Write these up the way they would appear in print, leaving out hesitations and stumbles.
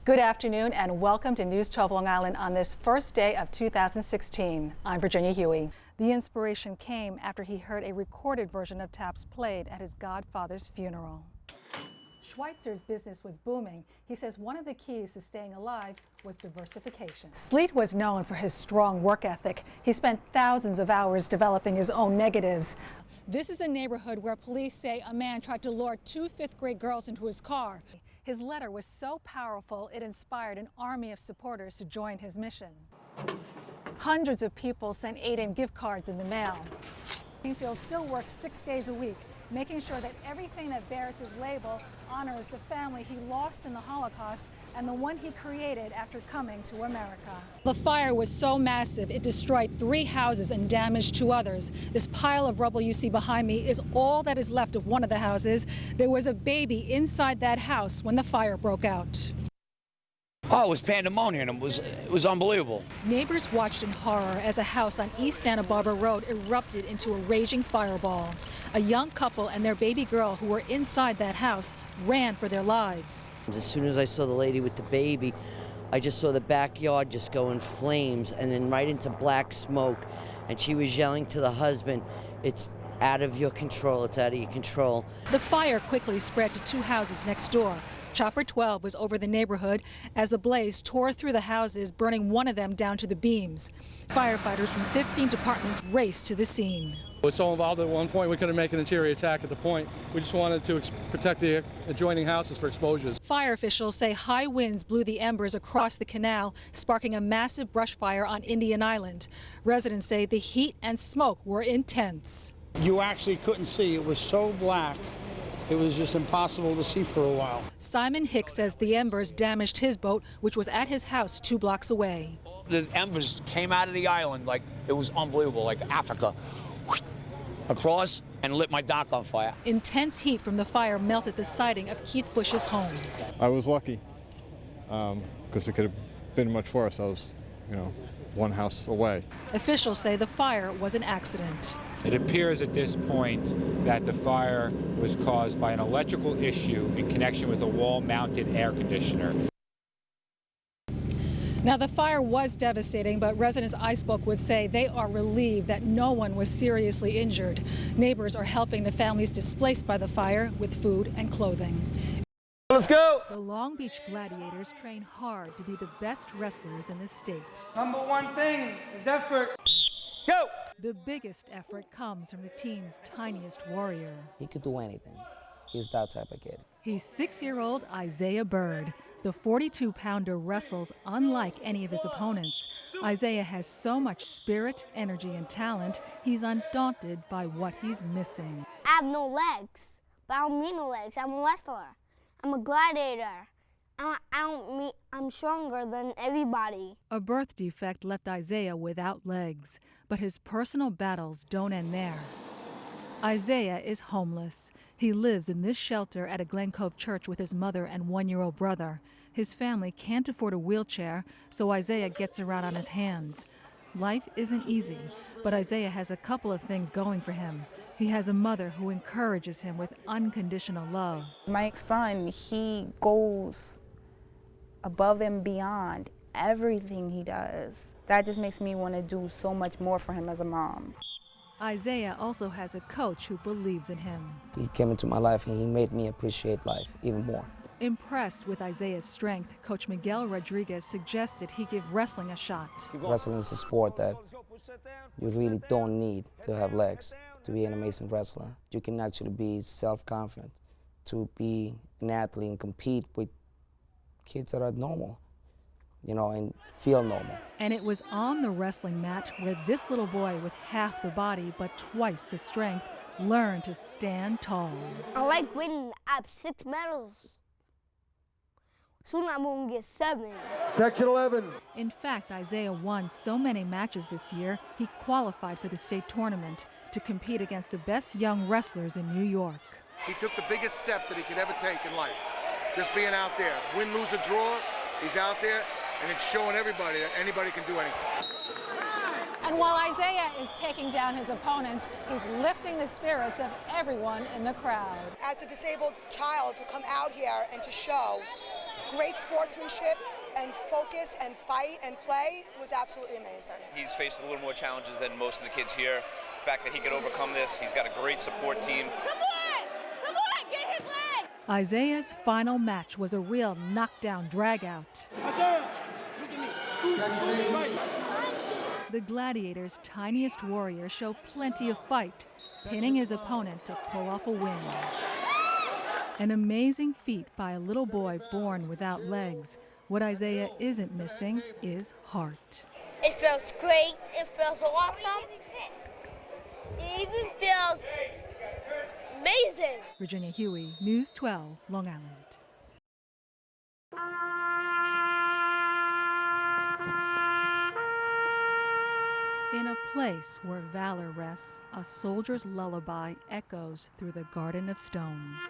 Good afternoon and welcome to News 12 Long Island on this first day of 2016. I'm Virginia Huie. The inspiration came after he heard a recorded version of taps played at his godfather's funeral. Schweitzer's business was booming. He says one of the keys to staying alive was diversification. Sleet was known for his strong work ethic. He spent thousands of hours developing his own negatives. This is a neighborhood where police say a man tried to lure two fifth-grade girls into his car. His letter was so powerful, it inspired an army of supporters to join his mission. Hundreds of people sent aid and gift cards in the mail. Greenfield still works 6 days a week, making sure that everything that bears his label honors the family he lost in the Holocaust and the one he created after coming to America. The fire was so massive, it destroyed 3 houses and damaged 2 others. This pile of rubble you see behind me is all that is left of one of the houses. There was a baby inside that house when the fire broke out. Oh, it was pandemonium. It was unbelievable. Neighbors watched in horror as a house on East Santa Barbara Road erupted into a raging fireball. A young couple and their baby girl who were inside that house ran for their lives. As soon as I saw the lady with the baby, I just saw the backyard just go in flames and then right into black smoke. And she was yelling to the husband, "It's out of your control, it's out of your control." The fire quickly spread to 2 houses next door. Chopper 12 was over the neighborhood as the blaze tore through the houses, burning one of them down to the beams. Firefighters from 15 departments raced to the scene. We were so involved at one point we couldn't make an interior attack at the point. We just wanted to protect the adjoining houses for exposures. Fire officials say high winds blew the embers across the canal, sparking a massive brush fire on Indian Island. Residents say the heat and smoke were intense. You actually couldn't see. It was so black. It was just impossible to see for a while. Simon Hicks says the embers damaged his boat, which was at his house 2 blocks away. The embers came out of the island like it was unbelievable, like Africa, across and lit my dock on fire. Intense heat from the fire melted the siding of Keith Bush's home. I was lucky because it could have been much worse. I was, 1 house away. Officials say the fire was an accident. It appears at this point that the fire was caused by an electrical issue in connection with a wall-mounted air conditioner. Now, the fire was devastating, but residents I spoke with say they are relieved that no one was seriously injured. Neighbors are helping the families displaced by the fire with food and clothing. Let's go! The Long Beach Gladiators train hard to be the best wrestlers in the state. Number one thing is effort. Go! The biggest effort comes from the team's tiniest warrior. He could do anything. He's that type of kid. He's 6-year-old Isaiah Bird. The 42-pounder wrestles unlike any of his opponents. Isaiah has so much spirit, energy, and talent, he's undaunted by what he's missing. I have no legs, but I don't need no legs. I'm a wrestler. I'm a gladiator. I'm stronger than everybody. A birth defect left Isaiah without legs, but his personal battles don't end there. Isaiah is homeless. He lives in this shelter at a Glen Cove church with his mother and 1-year-old brother. His family can't afford a wheelchair, so Isaiah gets around on his hands. Life isn't easy, but Isaiah has a couple of things going for him. He has a mother who encourages him with unconditional love. My son, he goes above and beyond everything he does. That just makes me want to do so much more for him as a mom. Isaiah also has a coach who believes in him. He came into my life and he made me appreciate life even more. Impressed with Isaiah's strength, Coach Miguel Rodriguez suggested he give wrestling a shot. Wrestling is a sport that you really don't need to have legs to be an amazing wrestler. You can actually be self-confident to be an athlete and compete with kids that are normal, and feel normal. And it was on the wrestling mat where this little boy with half the body but twice the strength learned to stand tall. I like winning. I have 6 medals. Soon I'm going to get 7. Section 11. In fact, Isaiah won so many matches this year, he qualified for the state tournament to compete against the best young wrestlers in New York. He took the biggest step that he could ever take in life. Just being out there. Win, lose, or draw, he's out there, and it's showing everybody that anybody can do anything. And while Isaiah is taking down his opponents, he's lifting the spirits of everyone in the crowd. As a disabled child, to come out here and to show great sportsmanship and focus and fight and play was absolutely amazing. He's faced a little more challenges than most of the kids here. The fact that he could overcome this, he's got a great support team. Come on, get his leg! Isaiah's final match was a real knockdown dragout. Isaiah, look at me. Scoot, right. The gladiator's tiniest warrior showed plenty of fight, pinning his opponent to pull off a win. An amazing feat by a little boy born without legs. What Isaiah isn't missing is heart. It feels great. It feels awesome. It even feels amazing. Virginia Huie, News 12, Long Island. In a place where valor rests, a soldier's lullaby echoes through the Garden of Stones.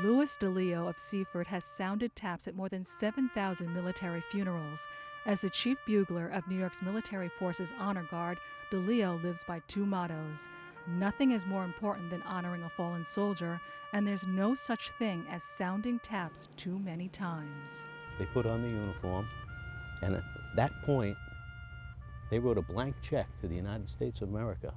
Louis DeLeo of Seaford has sounded taps at more than 7,000 military funerals. As the chief bugler of New York's Military Forces Honor Guard, DeLeo lives by two mottos. Nothing is more important than honoring a fallen soldier, and there's no such thing as sounding taps too many times. They put on the uniform, and at that point, they wrote a blank check to the United States of America,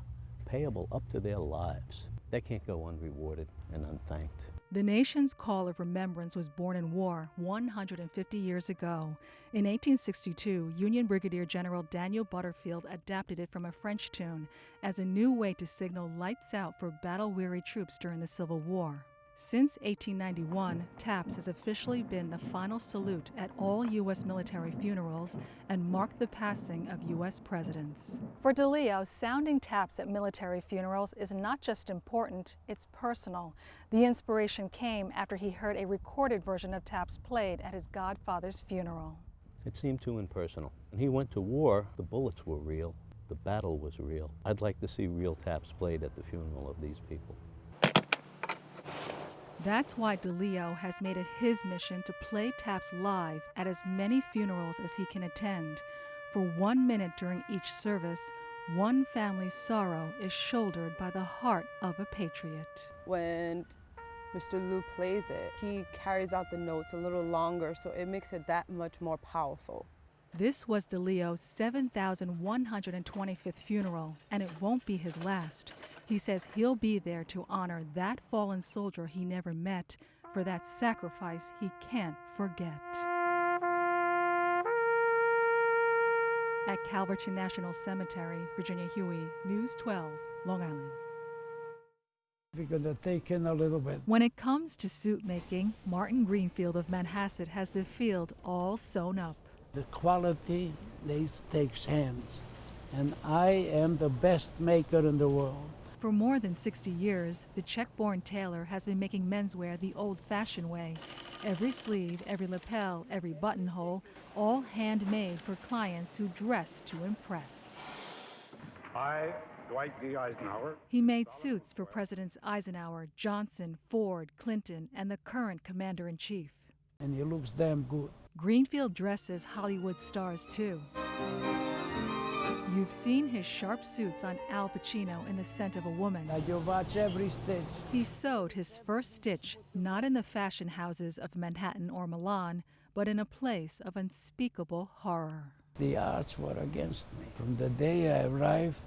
payable up to their lives. They can't go unrewarded and unthanked. The nation's call of remembrance was born in war 150 years ago. In 1862, Union Brigadier General Daniel Butterfield adapted it from a French tune as a new way to signal lights out for battle-weary troops during the Civil War. Since 1891, taps has officially been the final salute at all U.S. military funerals and marked the passing of U.S. presidents. For DeLeo, sounding taps at military funerals is not just important, it's personal. The inspiration came after he heard a recorded version of taps played at his godfather's funeral. It seemed too impersonal. When he went to war, the bullets were real, the battle was real. I'd like to see real taps played at the funeral of these people. That's why DeLeo has made it his mission to play taps live at as many funerals as he can attend. For 1 minute during each service, one family's sorrow is shouldered by the heart of a patriot. When Mr. Lou plays it, he carries out the notes a little longer, so it makes it that much more powerful. This was DeLeo's 7,125th funeral, and it won't be his last. He says he'll be there to honor that fallen soldier he never met for that sacrifice he can't forget. At Calverton National Cemetery, Virginia Huie, News 12, Long Island. We're going to take in a little bit. When it comes to suit making, Martin Greenfield of Manhasset has the field all sewn up. The quality takes hands, and I am the best maker in the world. For more than 60 years, the Czech-born tailor has been making menswear the old-fashioned way. Every sleeve, every lapel, every buttonhole, all handmade for clients who dress to impress. I, Dwight D. Eisenhower. He made suits for Presidents Eisenhower, Johnson, Ford, Clinton, and the current commander-in-chief. And he looks damn good. Greenfield dresses Hollywood stars, too. You've seen his sharp suits on Al Pacino in The Scent of a Woman. You watch every stitch. He sewed his first stitch not in the fashion houses of Manhattan or Milan, but in a place of unspeakable horror. The odds were against me. From the day I arrived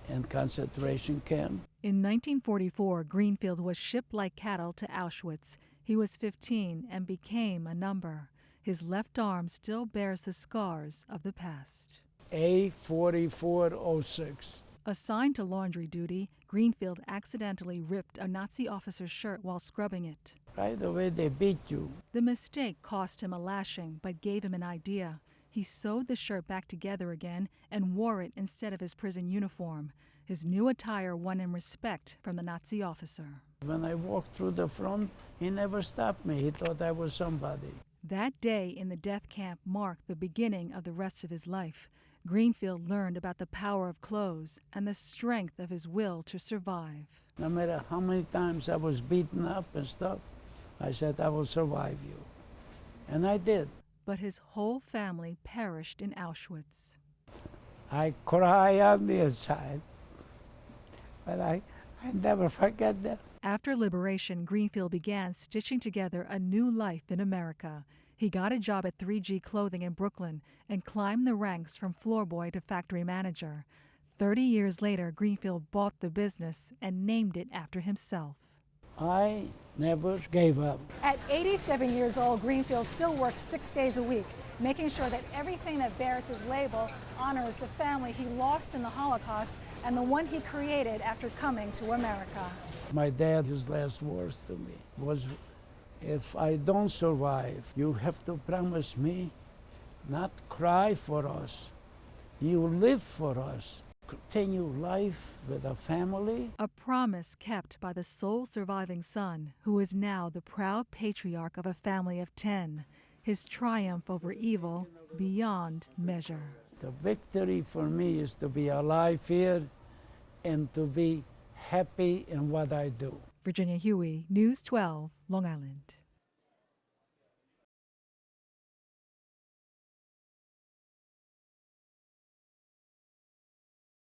in concentration camp. In 1944, Greenfield was shipped like cattle to Auschwitz. He was 15 and became a number. His left arm still bears the scars of the past. A4406. Assigned to laundry duty, Greenfield accidentally ripped a Nazi officer's shirt while scrubbing it. Right away they beat you. The mistake cost him a lashing, but gave him an idea. He sewed the shirt back together again and wore it instead of his prison uniform. His new attire won him respect from the Nazi officer. When I walked through the front, he never stopped me. He thought I was somebody. That day in the death camp marked the beginning of the rest of his life. Greenfield learned about the power of clothes and the strength of his will to survive. No matter how many times I was beaten up and stuff, I said, I will survive you. And I did. But his whole family perished in Auschwitz. I cry on the inside, but I never forget that. After liberation, Greenfield began stitching together a new life in America. He got a job at 3G Clothing in Brooklyn and climbed the ranks from floor boy to factory manager. 30 years later, Greenfield bought the business and named it after himself. I never gave up. At 87 years old, Greenfield still works 6 days a week, making sure that everything that bears his label honors the family he lost in the Holocaust and the one he created after coming to America. My dad, his last words to me was, if I don't survive, you have to promise me not cry for us. You live for us. Continue life with a family. A promise kept by the sole surviving son, who is now the proud patriarch of a family of 10. His triumph over evil beyond measure. The victory for me is to be alive here and to be happy in what I do. Virginia Huie, News 12, Long Island.